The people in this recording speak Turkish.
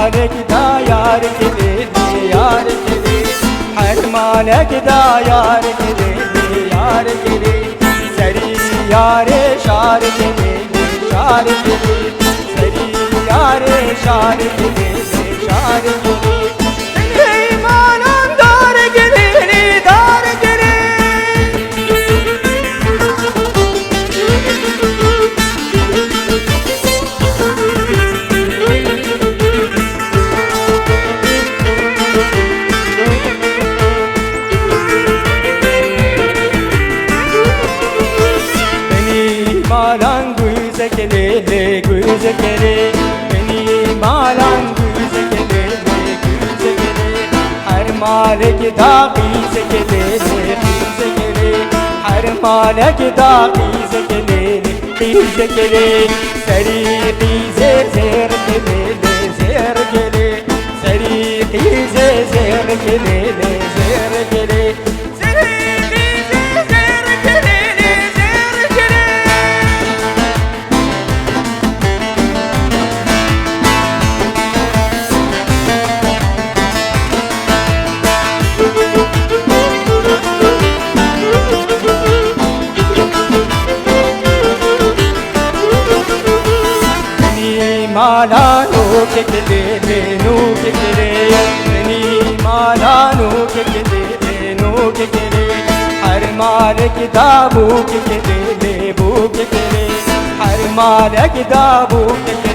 مالك دا يار كليلي يار كلي هر مالك دا يار كليلي يار كلي سري يار شار كليلي شار كلي سري يار شار كليلي شار كلي Malan güze kelele güze kele beni malan güze kelele güze kele her malek da güze kelele güze kele her malek da güze kelele güze kele seri güze zer kelele zer kele seri güze zer kelele zer kele Mala no kekele no kekele beni mala no kekele no kekele her malek da bu kekele bu kekele her malek da bu kekele